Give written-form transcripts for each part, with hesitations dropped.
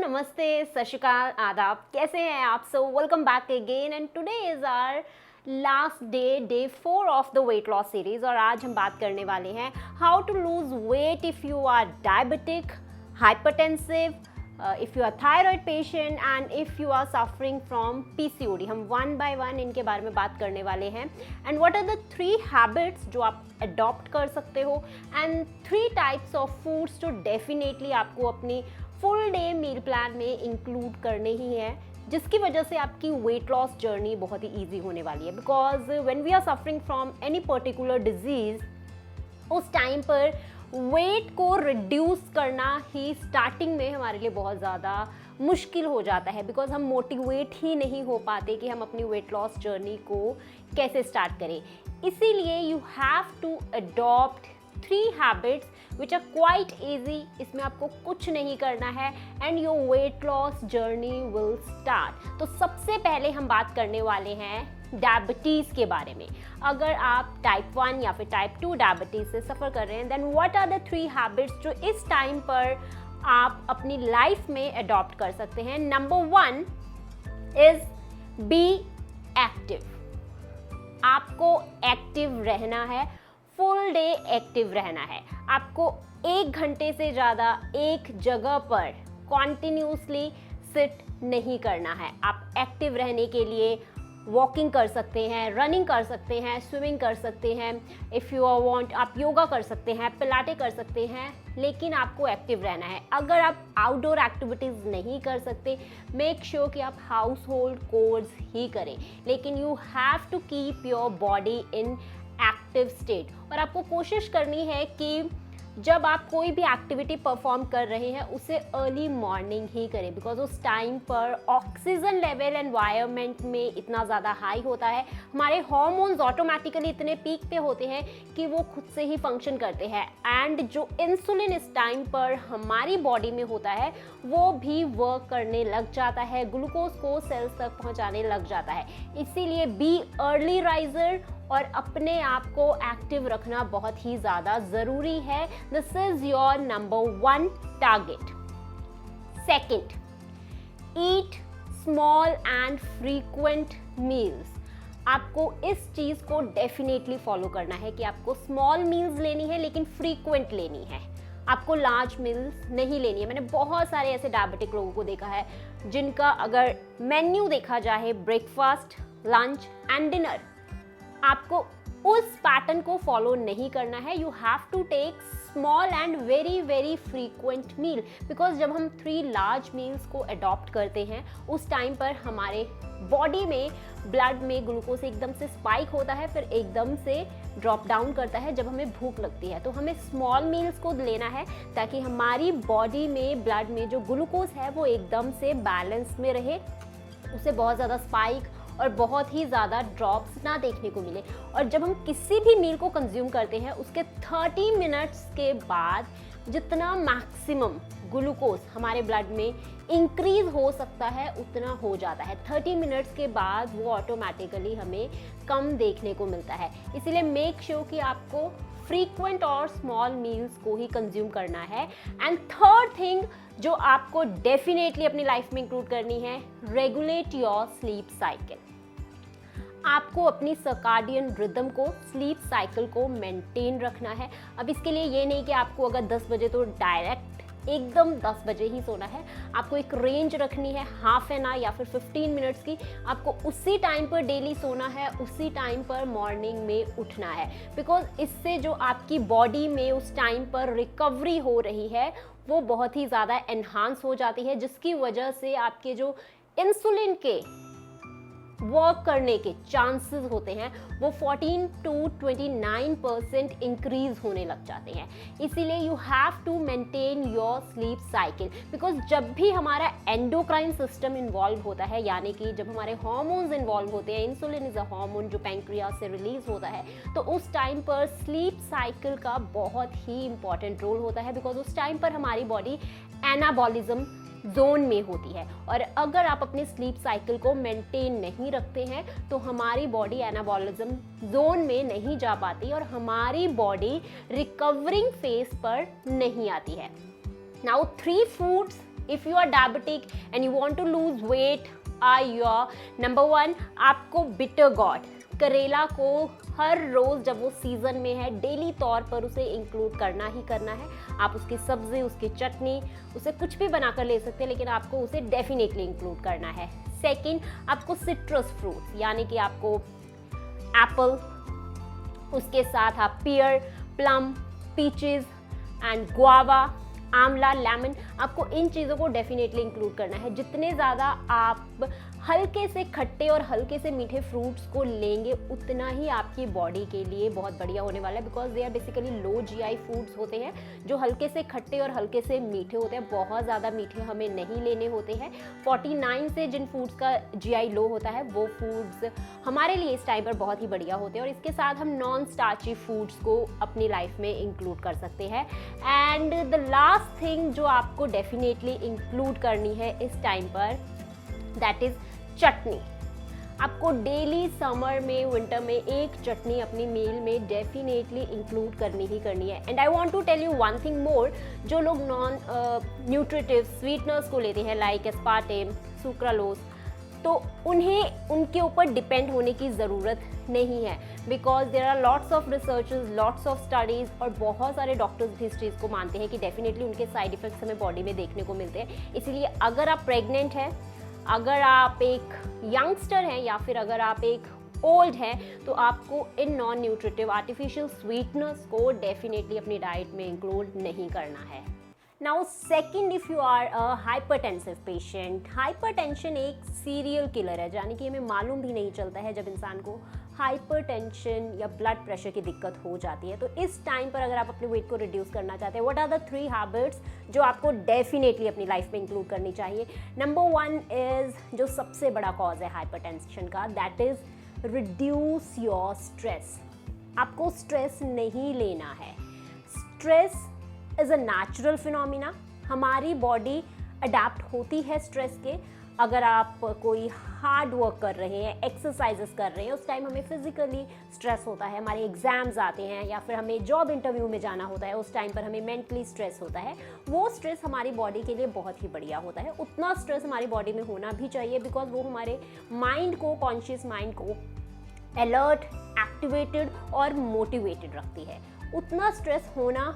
नमस्ते, सत श्री अकाल, आदाब। कैसे हैं आप? So welcome back again and today is our last day 4 of the weight loss series. और आज हम बात करने वाले हैं how to lose weight if you are diabetic, hypertensive, if you are thyroid patient and if you are suffering from PCOD. हम one by one इनके बारे में बात करने वाले हैं and what are the 3 habits जो आप अडॉप्ट कर सकते हो एंड 3 टाइप्स ऑफ फूड्स जो डेफिनेटली आपको अपनी फुल डे मील प्लान में इंक्लूड करने ही है, जिसकी वजह से आपकी वेट लॉस जर्नी बहुत ही ईजी होने वाली है। Because when we are suffering from any particular disease, उस टाइम पर वेट को रिड्यूस करना ही स्टार्टिंग में हमारे लिए बहुत ज़्यादा मुश्किल हो जाता है। बिकॉज हम मोटिवेट ही नहीं हो पाते कि हम अपनी वेट लॉस जर्नी को कैसे स्टार्ट करें। इसीलिए you have to adopt 3 habits which are quite easy. इसमें आपको कुछ नहीं करना है and your weight loss journey will start. तो सबसे पहले हम बात करने वाले हैं डायबिटीज़ के बारे में। अगर आप टाइप 1 या फिर टाइप 2 डायबिटीज़ से सफ़र कर रहे हैं, then what are the 3 habits जो इस टाइम पर आप अपनी लाइफ में अडॉप्ट कर सकते हैं। Number 1 is be active. आपको एक्टिव रहना है, फुल डे एक्टिव रहना है। आपको 1 घंटे से ज़्यादा एक जगह पर कॉन्टिन्यूसली सिट नहीं करना है। आप एक्टिव रहने के लिए वॉकिंग कर सकते हैं, रनिंग कर सकते हैं, स्विमिंग कर सकते हैं, इफ़ यू वांट आप योगा कर सकते हैं, पिलाटे कर सकते हैं, लेकिन आपको एक्टिव रहना है। अगर आप आउटडोर एक्टिविटीज़ नहीं कर सकते, मेक श्योर कि आप हाउस होल्ड कोर्स ही करें, लेकिन you have to keep your body in active state. और आपको कोशिश करनी है कि जब आप कोई भी एक्टिविटी परफॉर्म कर रहे हैं उसे अर्ली मॉर्निंग ही करें। बिकॉज उस टाइम पर ऑक्सीजन लेवल एनवायरनमेंट में इतना ज़्यादा हाई होता है, हमारे हार्मोन्स ऑटोमेटिकली इतने पीक पे होते हैं कि वो खुद से ही फंक्शन करते हैं एंड जो इंसुलिन इस टाइम पर हमारी बॉडी में होता है वो भी वर्क करने लग जाता है, ग्लूकोज को सेल्स तक पहुँचाने लग जाता है। इसीलिए बी अर्ली राइजर और अपने आप को एक्टिव रखना बहुत ही ज़्यादा ज़रूरी है। This is your number 1 target. Second, eat small and frequent meals. आपको इस चीज़ को डेफिनेटली फॉलो करना है कि आपको स्मॉल मील्स लेनी है लेकिन फ्रीक्वेंट लेनी है। आपको लार्ज मील्स नहीं लेनी है। मैंने बहुत सारे ऐसे डायबिटिक लोगों को देखा है जिनका अगर मेन्यू देखा जाए ब्रेकफास्ट, लंच एंड डिनर, आपको उस पैटर्न को फॉलो नहीं करना है। You have to take small and very very frequent meal. Because जब हम 3 लार्ज मील्स को अडॉप्ट करते हैं उस टाइम पर हमारे बॉडी में ब्लड में ग्लूकोज एकदम से स्पाइक होता है, फिर एकदम से ड्रॉप डाउन करता है जब हमें भूख लगती है। तो हमें स्मॉल मील्स को लेना है ताकि हमारी बॉडी में ब्लड में जो ग्लूकोज है वो एकदम से बैलेंस में रहे, उसे बहुत ज़्यादा स्पाइक और बहुत ही ज़्यादा ड्रॉप्स ना देखने को मिले। और जब हम किसी भी मील को कंज्यूम करते हैं उसके 30 मिनट्स के बाद जितना मैक्सिमम ग्लूकोज हमारे ब्लड में इंक्रीज हो सकता है उतना हो जाता है। 30 मिनट्स के बाद वो ऑटोमेटिकली हमें कम देखने को मिलता है। इसीलिए मेक श्योर कि आपको फ्रीक्वेंट और स्मॉल मील्स को ही कंज्यूम करना है। एंड थर्ड थिंग जो आपको डेफिनेटली अपनी लाइफ में इंक्लूड करनी है, रेगुलेट योर स्लीप साइकिल। आपको अपनी सर्काडियन रिदम को, स्लीप साइकिल को मेंटेन रखना है। अब इसके लिए ये नहीं कि आपको अगर 10 बजे तो डायरेक्ट एकदम 10 बजे ही सोना है। आपको एक रेंज रखनी है, हाफ एन आवर या फिर 15 मिनट्स की। आपको उसी टाइम पर डेली सोना है, उसी टाइम पर मॉर्निंग में उठना है। बिकॉज इससे जो आपकी बॉडी में उस टाइम पर रिकवरी हो रही है वो बहुत ही ज़्यादा एनहांस हो जाती है, जिसकी वजह से आपके जो इंसुलिन के वर्क करने के चांसेस होते हैं वो 14 to 29% इंक्रीज होने लग जाते हैं। इसीलिए you have to maintain your sleep cycle. Because जब भी हमारा एंडोक्राइन सिस्टम इन्वॉल्व होता है, यानी कि जब हमारे हार्मोन्स इन्वॉल्व होते हैं, इंसुलिन इज अ हार्मोन जो पैंक्रियास से रिलीज होता है, तो उस टाइम पर स्लीप साइकिल का बहुत ही इंपॉर्टेंट रोल होता है। बिकॉज उस टाइम पर हमारी बॉडी एनाबॉलिज्म जोन में होती है और अगर आप अपने स्लीप साइकिल को मेंटेन नहीं रखते हैं तो हमारी बॉडी एनाबॉलिज्म जोन में नहीं जा पाती और हमारी बॉडी रिकवरिंग फेज पर नहीं आती है। Now 3 foods if you are diabetic and you want to lose weight, your number 1 आपको बिटर गॉड करेला को हर रोज़ जब वो सीज़न में है डेली तौर पर उसे इंक्लूड करना ही करना है। आप उसकी सब्ज़ी, उसकी चटनी, उसे कुछ भी बनाकर ले सकते हैं, लेकिन आपको उसे डेफिनेटली इंक्लूड करना है। सेकंड, आपको सिट्रस फ्रूट्स यानी कि आपको एप्पल, उसके साथ आप पियर, प्लम, पीचेस एंड गुआवा, आंवला, लेमन, आपको इन चीज़ों को डेफिनेटली इंक्लूड करना है। जितने ज़्यादा आप हल्के से खट्टे और हल्के से मीठे फ्रूट्स को लेंगे उतना ही आपकी बॉडी के लिए बहुत बढ़िया होने वाला है, because they are basically low GI foods होते हैं जो हल्के से खट्टे और हल्के से मीठे होते हैं। बहुत ज़्यादा मीठे हमें नहीं लेने होते हैं। 49 से जिन फूड्स का जीआई लो होता है वो फूड्स हमारे लिए इस टाइम पर बहुत ही बढ़िया होते हैं, और इसके साथ हम नॉन स्टार्ची फूड्स को अपनी लाइफ में इंक्लूड कर सकते हैं। एंड द लास्ट थिंग जो आपको डेफिनेटली इंक्लूड करनी है इस टाइम पर, दैट इज चटनी। आपको डेली समर में, विंटर में एक चटनी अपनी मील में डेफिनेटली इंक्लूड करनी ही करनी है। And I want to tell you one thing more, जो लोग नॉन न्यूट्रिटिव स्वीटनर्स को लेते हैं लाइक एस्पार्टेम, सुक्रालोज, तो उन्हें उनके ऊपर डिपेंड होने की ज़रूरत नहीं है, because there are lots of researches, lots of studies, और बहुत सारे डॉक्टर्स भी इस चीज़ को मानते हैं कि डेफिनेटली उनके साइड इफ़ेक्ट्स हमें बॉडी में देखने को मिलते हैं। इसीलिए अगर आप प्रेग्नेंट हैं, अगर आप एक यंगस्टर हैं, या फिर अगर आप एक ओल्ड हैं, तो आपको इन नॉन न्यूट्रिटिव आर्टिफिशियल स्वीटनर्स को डेफिनेटली अपनी डाइट में इंक्लूड नहीं करना है। Now second, if you are a hypertensive patient, hypertension एक सीरियल किलर है, यानी कि हमें मालूम भी नहीं चलता है जब इंसान को हाइपरटेंशन या ब्लड प्रेशर की दिक्कत हो जाती है। तो इस टाइम पर अगर आप अपने वेट को रिड्यूस करना चाहते हैं, व्हाट आर द 3 हैबिट्स जो आपको डेफिनेटली अपनी लाइफ में इंक्लूड करनी चाहिए। नंबर 1 इज़, जो सबसे बड़ा कॉज है हाइपरटेंशन का, that is reduce your stress. आपको स्ट्रेस नहीं लेना है। Stress is a natural phenomena, हमारी बॉडी अडेप्ट होती है स्ट्रेस के। अगर आप कोई हार्ड वर्क कर रहे हैं, एक्सरसाइजेस कर रहे हैं, उस टाइम हमें फिजिकली स्ट्रेस होता है, हमारे एग्जाम्स आते हैं, या फिर हमें जॉब इंटरव्यू में जाना होता है, उस टाइम पर हमें मेंटली स्ट्रेस होता है। वो स्ट्रेस हमारी बॉडी के लिए बहुत ही बढ़िया होता है। उतना स्ट्रेस हमारी बॉडी में होना भी चाहिए, बिकॉज वो हमारे माइंड को, कॉन्शियस माइंड को अलर्ट, एक्टिवेटेड और मोटिवेटेड रखती है। उतना स्ट्रेस होना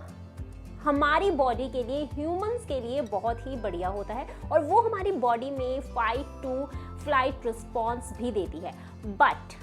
हमारी बॉडी के लिए, ह्यूमंस के लिए बहुत ही बढ़िया होता है, और वो हमारी बॉडी में फाइट टू फ्लाइट रिस्पॉन्स भी देती है। बट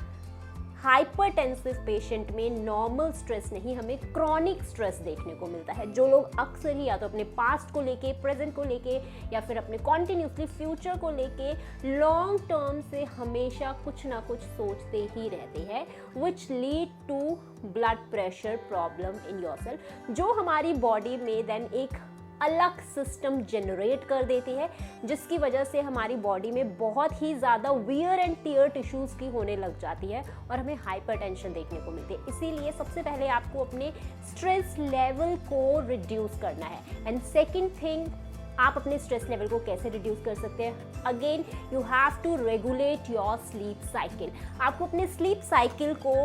हाइपरटेंसिव पेशेंट में नॉर्मल स्ट्रेस नहीं, हमें क्रॉनिक स्ट्रेस देखने को मिलता है। जो लोग अक्सर ही या तो अपने पास्ट को लेके, प्रेजेंट को लेके, या फिर अपने कॉन्टिन्यूसली फ्यूचर को लेके लॉन्ग टर्म से हमेशा कुछ ना कुछ सोचते ही रहते हैं, which lead to blood pressure problem in yourself, जो हमारी बॉडी में देन एक अलग सिस्टम जनरेट कर देती है, जिसकी वजह से हमारी बॉडी में बहुत ही ज़्यादा वियर एंड टियर टिश्यूज़ की होने लग जाती है और हमें हाइपरटेंशन देखने को मिलती है। इसीलिए सबसे पहले आपको अपने स्ट्रेस लेवल को रिड्यूस करना है। एंड सेकेंड थिंग, आप अपने स्ट्रेस लेवल को कैसे रिड्यूस कर सकते हैं? Again you have to regulate your sleep cycle. आपको अपने स्लीप साइकिल को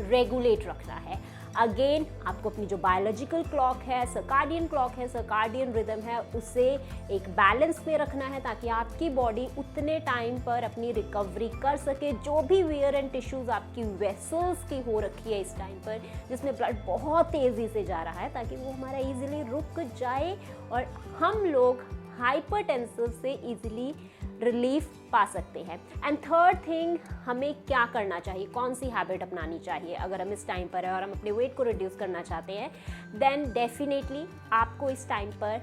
रेगुलेट रखना है। अगेन आपको अपनी जो बायोलॉजिकल क्लॉक है, सर्काडियन क्लॉक है, सर्काडियन रिदम है, उसे एक बैलेंस में रखना है, ताकि आपकी बॉडी उतने टाइम पर अपनी रिकवरी कर सके। जो भी वेयर एंड टिश्यूज़ आपकी वेसल्स की हो रखी है इस टाइम पर, जिसमें ब्लड बहुत तेज़ी से जा रहा है, ताकि वो हमारा ईजिली रुक जाए और हम लोग हाइपरटेंसिव से ईजिली रिलीफ पा सकते हैं। एंड थर्ड थिंग, हमें क्या करना चाहिए, कौन सी हैबिट अपनानी चाहिए अगर हम इस टाइम पर है और हम अपने वेट को रिड्यूस करना चाहते हैं? देन डेफिनेटली आपको इस टाइम पर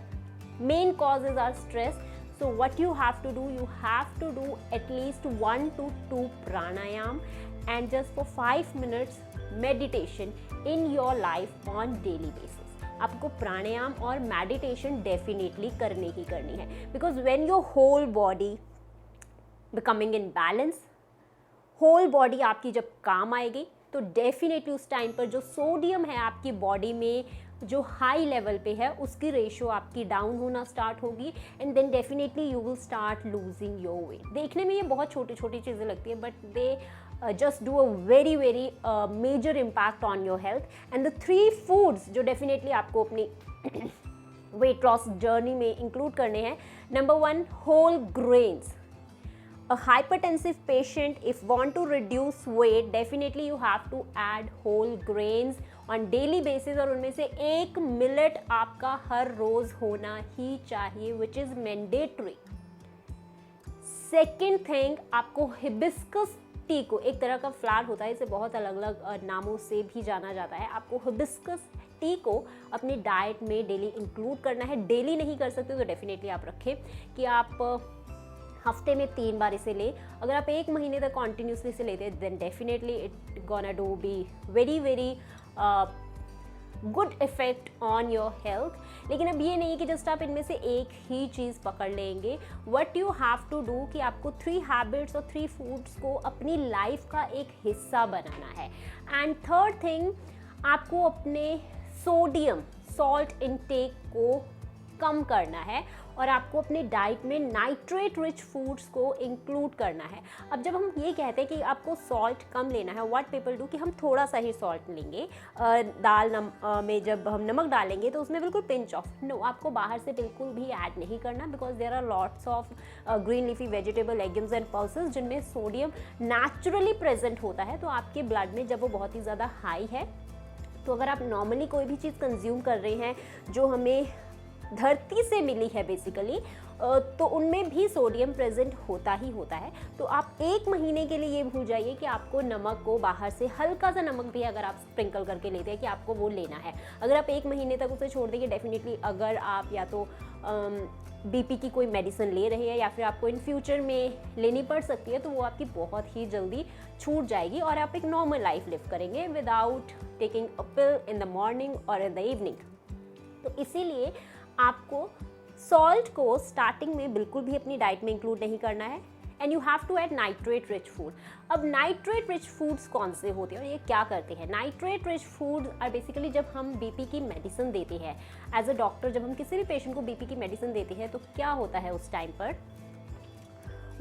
main causes are stress. So what you have to do, you have to do at least 1 to 2 pranayama and just for 5 minutes meditation in your life on daily basis. आपको प्राणायाम और meditation definitely करनी ही करनी है, because when your whole body becoming in balance, whole body आपकी जब काम आएगी, तो डेफिनेटली उस टाइम पर जो सोडियम है आपकी बॉडी में जो हाई लेवल पे है, उसकी रेशो आपकी डाउन होना स्टार्ट होगी, and then definitely you will start losing your weight. देखने में ये बहुत छोटी छोटी चीज़ें लगती है, but they just do a very major impact on your health. And the 3 foods जो definitely आपको अपनी वेट लॉस जर्नी में इंक्लूड करने हैं। Number 1, whole grains. A hypertensive patient, if want to reduce weight, definitely you have to add whole grains on daily basis, और उनमें से एक मिलेट आपका हर रोज होना ही चाहिए, which is mandatory. Second thing, आपको हिबिस्कस टी को, एक तरह का फ्लावर होता है, इसे बहुत अलग अलग नामों से भी जाना जाता है, आपको हिबिस्कस टी को अपनी डाइट में डेली इंक्लूड करना है। डेली नहीं कर सकते तो डेफिनेटली आप रखें कि आप हफ्ते में 3 बार इसे ले। अगर आप 1 महीने तक कॉन्टिन्यूसली इसे लेते हैं then definitely it gonna do be very very good effect on your health. लेकिन अब ये नहीं कि जस्ट आप इनमें से एक ही चीज़ पकड़ लेंगे। What you have to do कि आपको 3 हैबिट्स और 3 फूड्स को अपनी लाइफ का एक हिस्सा बनाना है। एंड थर्ड थिंग, आपको अपने सोडियम सॉल्ट इनटेक को कम करना है और आपको अपने डाइट में नाइट्रेट रिच फूड्स को इंक्लूड करना है। अब जब हम ये कहते हैं कि आपको सॉल्ट कम लेना है, व्हाट पीपल डू कि हम थोड़ा सा ही सॉल्ट लेंगे। दाल में जब हम नमक डालेंगे तो उसमें बिल्कुल पिंच ऑफ, नो, आपको बाहर से बिल्कुल भी ऐड नहीं करना, because there are lots of green leafy vegetable, legumes and pulses जिनमें सोडियम नेचुरली प्रेजेंट होता है। तो आपके ब्लड में जब वो बहुत ही ज़्यादा हाई है, तो अगर आप नॉर्मली कोई भी चीज़ कंज्यूम कर रहे हैं जो हमें धरती से मिली है बेसिकली, तो उनमें भी सोडियम प्रेजेंट होता ही होता है। तो आप 1 महीने के लिए ये भूल जाइए कि आपको नमक को बाहर से हल्का सा नमक भी अगर आप स्प्रिंकल करके लेते हैं कि आपको वो लेना है। अगर आप 1 महीने तक उसे छोड़ देंगे, डेफिनेटली अगर आप या तो बीपी की कोई मेडिसिन ले रहे हैं या फिर आपको इन फ्यूचर में लेनी पड़ सकती है, तो वो आपकी बहुत ही जल्दी छूट जाएगी और आप एक नॉर्मल लाइफ लिव करेंगे without taking a pill in the morning और इन द इवनिंग। तो इसीलिए आपको सॉल्ट को स्टार्टिंग में बिल्कुल भी अपनी डाइट में इंक्लूड नहीं करना है। And you have to add nitrate rich food. अब नाइट्रेट रिच फूड्स कौन से होते हैं और ये क्या करते हैं? Nitrate rich food are basically जब हम बीपी की मेडिसिन देते हैं एज अ डॉक्टर, जब हम किसी भी पेशेंट को बीपी की मेडिसिन देते हैं तो क्या होता है उस टाइम पर,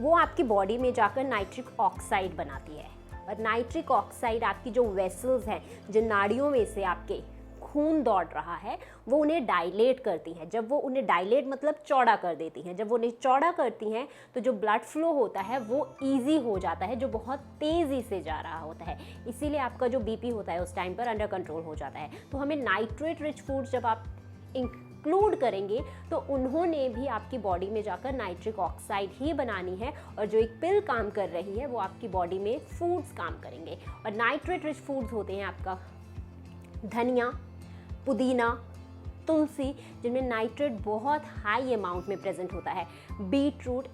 वो आपकी बॉडी में जाकर नाइट्रिक ऑक्साइड बनाती है। और नाइट्रिक ऑक्साइड आपकी जो वेसल्स हैं, जो नाड़ियों में से आपके खून दौड़ रहा है, वो उन्हें डायलेट करती हैं। जब वो उन्हें डायलेट मतलब चौड़ा कर देती हैं, जब वो उन्हें चौड़ा करती हैं तो जो ब्लड फ्लो होता है वो ईजी हो जाता है, जो बहुत तेज़ी से जा रहा होता है। इसीलिए आपका जो बीपी होता है उस टाइम पर अंडर कंट्रोल हो जाता है। तो हमें नाइट्रेट रिच फूड्स जब आप इंक्लूड करेंगे तो उन्होंने भी आपकी बॉडी में जाकर नाइट्रिक ऑक्साइड ही बनानी है, और जो एक पिल काम कर रही है वो आपकी बॉडी में फूड्स काम करेंगे। और नाइट्रेट रिच फूड्स होते हैं आपका धनिया, पुदीना, तुलसी, जिनमें नाइट्रेट बहुत हाई अमाउंट में प्रेजेंट होता है। बीट रूट,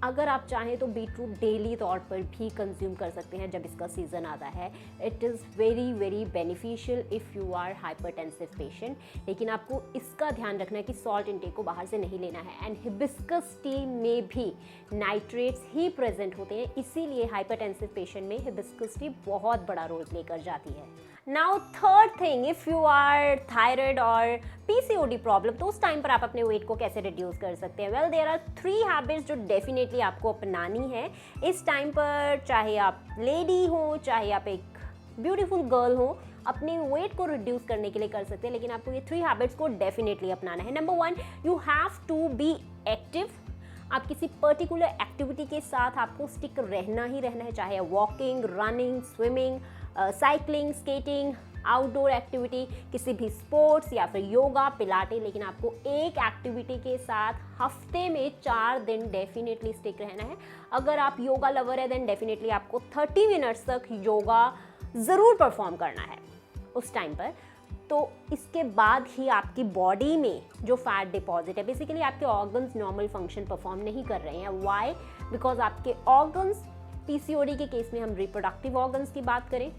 अगर आप चाहें तो बीट रूट डेली तौर पर भी कंज्यूम कर सकते हैं जब इसका सीज़न आता है। It is very very beneficial if you are hypertensive patient. लेकिन आपको इसका ध्यान रखना है कि सॉल्ट इंटेक को बाहर से नहीं लेना है। एंड हिबिस्कस टी में भी नाइट्रेट्स ही प्रेजेंट होते हैं, इसीलिए हाइपरटेंसिव पेशेंट में हिबिस्कस टी बहुत बड़ा रोल प्ले कर जाती है। Now third thing, if you are thyroid और पीसीओडी प्रॉब्लम, तो उस टाइम पर आप अपने वेट को कैसे रिड्यूस कर सकते हैं? वेल, देयर आर 3 हैबिट्स जो डेफिनेटली आपको अपनानी है इस टाइम पर। चाहे आप लेडी हो, चाहे आप एक ब्यूटीफुल गर्ल हो, अपने वेट को रिड्यूस करने के लिए कर सकते हैं, लेकिन आपको ये 3 हैबिट्स को डेफिनेटली अपनाना है। Number 1, you have to be active. आप किसी पर्टिकुलर एक्टिविटी के साथ आपको स्टिक रहना ही रहना है, चाहे walking, running, swimming, cycling, skating, outdoor activity, किसी भी स्पोर्ट्स या फिर योगा, पिलाटे, लेकिन आपको एक एक्टिविटी के साथ हफ्ते में 4 दिन डेफिनेटली स्टिक रहना है। अगर आप योगा लवर है देन डेफिनेटली आपको 30 मिनट्स तक योगा ज़रूर परफॉर्म करना है उस टाइम पर। तो इसके बाद ही आपकी बॉडी में जो फैट डिपॉजिट है, बेसिकली आपके ऑर्गन्स नॉर्मल फंक्शन परफॉर्म नहीं कर रहे हैं। व्हाई? बिकॉज आपके ऑर्गन्स, पीसीओडी के केस में हम रिप्रोडक्टिव ऑर्गन्स की बात करें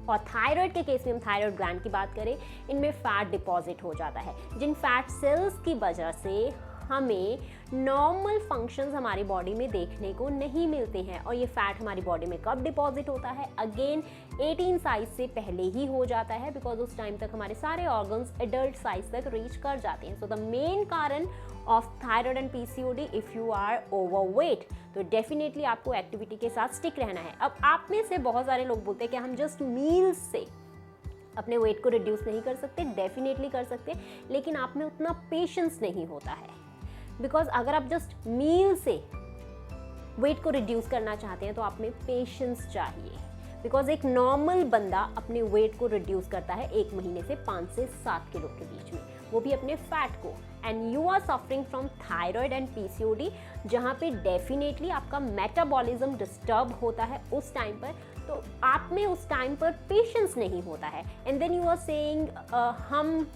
और थायराइड के केस में हम थायराइड ग्लैंड की बात करें, इनमें फैट डिपॉजिट हो जाता है, जिन फैट सेल्स की वजह से हमें नॉर्मल फंक्शंस हमारी बॉडी में देखने को नहीं मिलते हैं। और ये फैट हमारी बॉडी में कब डिपॉजिट होता है? अगेन 18 साइज से पहले ही हो जाता है, बिकॉज उस टाइम तक हमारे सारे ऑर्गन्स एडल्ट साइज तक रीच कर जाते हैं। सो द मेन कारण of thyroid and PCOD, if you are overweight, तो डेफिनेटली आपको एक्टिविटी के साथ स्टिक रहना है। अब आप में से बहुत सारे लोग बोलते हैं कि हम जस्ट मील्स से अपने वेट को रिड्यूस नहीं कर सकते, डेफिनेटली कर सकते, लेकिन आप में उतना पेशेंस नहीं होता है। बिकॉज अगर आप जस्ट मील से वेट को रिड्यूस करना चाहते हैं तो आप में पेशेंस चाहिए। बिकॉज एक नॉर्मल बंदा अपने वेट को रिड्यूस करता है 1 महीने से 5 से 7 किलो के बीच में, वो भी अपने फैट को। And you are suffering from thyroid and PCOD, जहाँ पे डेफिनेटली आपका मेटाबॉलिज्म डिस्टर्ब होता है उस टाइम पर, तो आप में उस टाइम पर पेशेंस नहीं होता है। And then you are saying हम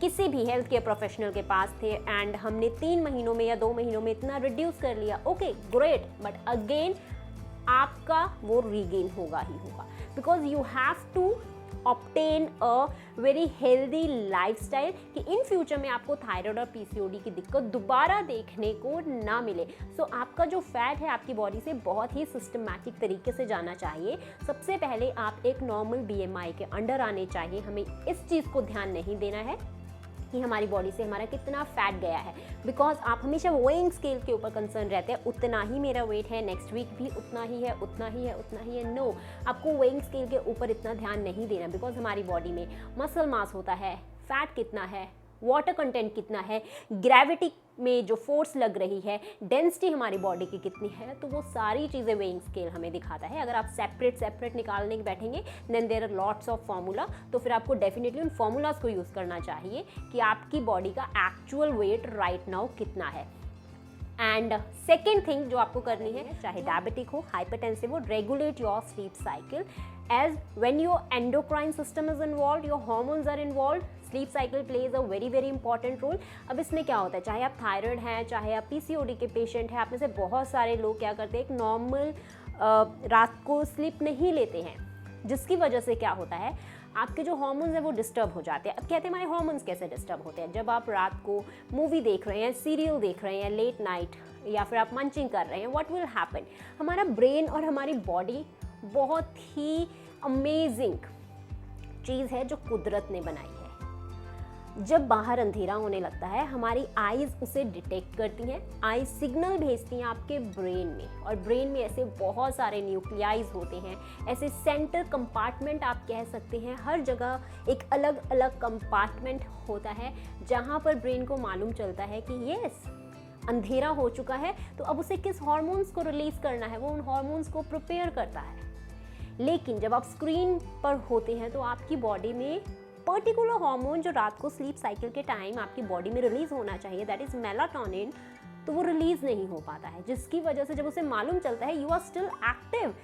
किसी भी हेल्थ केयर प्रोफेशनल के पास थे एंड हमने 3 महीनों में या 2 महीनों में इतना रिड्यूस कर लिया, ओके ग्रेट, बट अगेन आपका वो रीगेन होगा ही होगा। Because you have to obtain a very healthy lifestyle कि इन फ्यूचर में आपको थायराइड और पीसीओडी की दिक्कत दोबारा देखने को ना मिले। सो आपका जो फैट है आपकी बॉडी से बहुत ही सिस्टमैटिक तरीके से जाना चाहिए। सबसे पहले आप एक नॉर्मल बीएमआई के अंडर आने चाहिए। हमें इस चीज़ को ध्यान नहीं देना है कि हमारी बॉडी से हमारा कितना फैट गया है, बिकॉज आप हमेशा वेइंग स्केल के ऊपर कंसर्न रहते हैं, उतना ही मेरा वेट है, नेक्स्ट वीक भी उतना ही है, उतना ही है, उतना ही है। नो, आपको वेइंग स्केल के ऊपर इतना ध्यान नहीं देना, बिकॉज हमारी बॉडी में मसल मास होता है, फैट कितना है, वाटर कंटेंट कितना है, ग्रेविटी में जो फोर्स लग रही है, डेंसिटी हमारी बॉडी की कितनी है, तो वो सारी चीज़ें वेइंग स्केल हमें दिखाता है। अगर आप सेपरेट निकालने बैठेंगे then there are lots of formula, तो फिर आपको डेफिनेटली उन फार्मूलाज को यूज़ करना चाहिए कि आपकी बॉडी का एक्चुअल वेट राइट नाउ कितना है। एंड सेकेंड थिंग जो आपको करनी है, चाहे डायबिटिक हो, हाइपरटेंसिव हो, regulate your sleep cycle. As when your endocrine system is involve, your hormones are involve, sleep cycle plays a very very important role. अब इसमें क्या होता है, चाहे आप थायराइड हैं, चाहे आप पीसीओडी के पेशेंट हैं, आप में से बहुत सारे लोग क्या करते हैं, एक नॉर्मल रात को स्लीप नहीं लेते हैं, जिसकी वजह से क्या होता है, आपके जो हार्मोन्स हैं वो डिस्टर्ब हो जाते हैं। अब कहते हैं हमारे हार्मोन्स कैसे डिस्टर्ब होते हैं, जब आप रात को मूवी देख रहे हैं, सीरियल देख रहे हैं लेट नाइट, या फिर आप मंचिंग कर रहे हैं, व्हाट विल हैपन, हमारा ब्रेन और हमारी बॉडी बहुत ही अमेजिंग चीज़ है जो कुदरत ने बनाई है। जब बाहर अंधेरा होने लगता है, हमारी आईज उसे डिटेक्ट करती हैं, आईज सिग्नल भेजती हैं आपके ब्रेन में, और ब्रेन में ऐसे बहुत सारे न्यूक्लियाइज होते हैं, ऐसे सेंटर कंपार्टमेंट आप कह सकते हैं, हर जगह एक अलग अलग कंपार्टमेंट होता है जहाँ पर ब्रेन को मालूम चलता है कि यस अंधेरा हो चुका है, तो अब उसे किस हार्मोन्स को रिलीज करना है, वो उन हार्मोन्स को प्रिपेयर करता है। लेकिन जब आप स्क्रीन पर होते हैं तो आपकी बॉडी में पर्टिकुलर हार्मोन जो रात को स्लीप साइकिल के टाइम आपकी बॉडी में रिलीज होना चाहिए, दैट इज मेलाटोनिन, तो वो रिलीज नहीं हो पाता है, जिसकी वजह से जब उसे मालूम चलता है you are still active,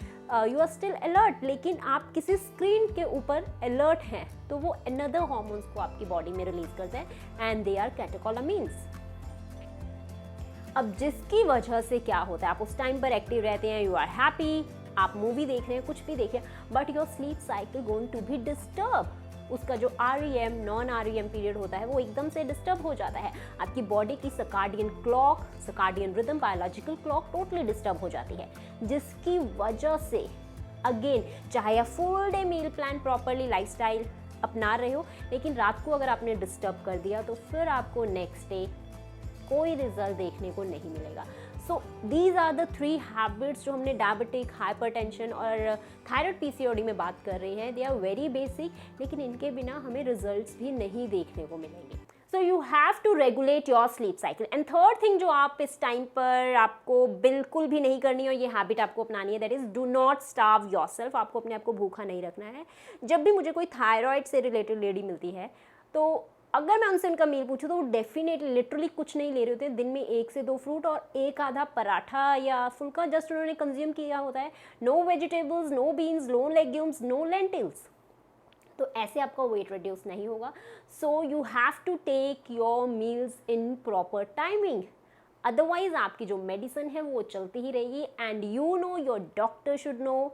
you are still alert, लेकिन आप किसी स्क्रीन के ऊपर अलर्ट हैं, तो वो अनदर हार्मोन्स को आपकी बॉडी में रिलीज करते हैं एंड दे आर कैटेकोलामीन्स। अब जिसकी वजह से क्या होता है, आप उस टाइम पर एक्टिव रहते हैं, यू आर हैप्पी, आप मूवी देख रहे हैं, कुछ भी देख रहे हैं, but your sleep cycle going to be disturb. उसका जो REM नॉन REM पीरियड होता है वो एकदम से डिस्टर्ब हो जाता है, आपकी बॉडी की circadian clock, circadian rhythm, biological clock totally disturb हो जाती है, जिसकी वजह से अगेन चाहे आप full day meal plan properly lifestyle अपना रहे हो, लेकिन रात को अगर आपने डिस्टर्ब कर दिया तो फिर आपको नेक्स्ट डे कोई रिजल्ट देखने को नहीं मिलेगा। So these are the 3 habits जो हमने डायबिटिक, हाइपरटेंशन और थायराइड पीसीओडी में बात कर रहे हैं, दे आर वेरी बेसिक, लेकिन इनके बिना हमें रिजल्ट्स भी नहीं देखने को मिलेंगे। So you have to regulate your sleep cycle. And third thing जो आप इस टाइम पर आपको बिल्कुल भी नहीं करनी है और ये हैबिट आपको अपनानी है, that is do not starve yourself. आपको अपने आप को भूखा नहीं रखना है। जब भी मुझे कोई थायराइड से रिलेटेड लेडी मिलती है तो अगर मैं उनसे उनका मील पूछूं तो वो डेफिनेटली लिटरली कुछ नहीं ले रहे होते, दिन में 1 से 2 फ्रूट और एक आधा पराठा या फुल्का जस्ट उन्होंने कंज्यूम किया होता है। No vegetables, no beans, no legumes, no lentils. तो ऐसे आपका वेट रिड्यूस नहीं होगा। So you have to take your meals in proper timing, otherwise आपकी जो मेडिसिन है वो चलती ही रहेगी। And you know, your doctor should know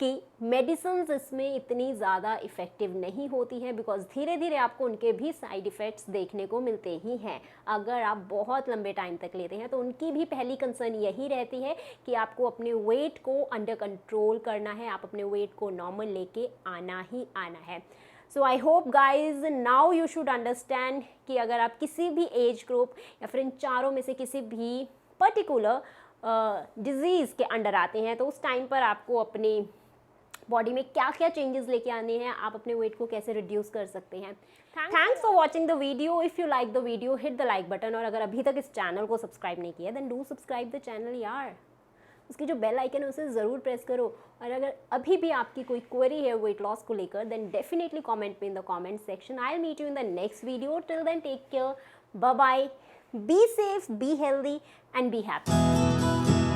कि मेडिसिन्स इसमें इतनी ज़्यादा इफ़ेक्टिव नहीं होती हैं, बिकॉज धीरे धीरे आपको उनके भी साइड इफ़ेक्ट्स देखने को मिलते ही हैं। अगर आप बहुत लंबे टाइम तक लेते हैं तो उनकी भी पहली कंसर्न यही रहती है कि आपको अपने वेट को अंडर कंट्रोल करना है, आप अपने वेट को नॉर्मल लेके आना ही आना है। So I hope guys now you should understand कि अगर आप किसी भी एज ग्रुप या फिर इन चारों में से किसी भी पर्टिकुलर डिजीज़ के अंडर आते हैं तो उस टाइम पर आपको अपनी बॉडी में क्या क्या चेंजेस लेके आने हैं, आप अपने वेट को कैसे रिड्यूस कर सकते हैं। Thanks for watching the video. If you like the video hit the like button, और अगर अभी तक इस चैनल को सब्सक्राइब नहीं किया then do subscribe the channel यार। उसकी जो बेल आइकन है उसे ज़रूर प्रेस करो। और अगर अभी भी आपकी कोई क्वेरी है वेट लॉस को लेकर देन डेफिनेटली कमेंट में in the comment section. I will meet you in the next video. Till then take care, bye bye, be safe, be healthy and be happy.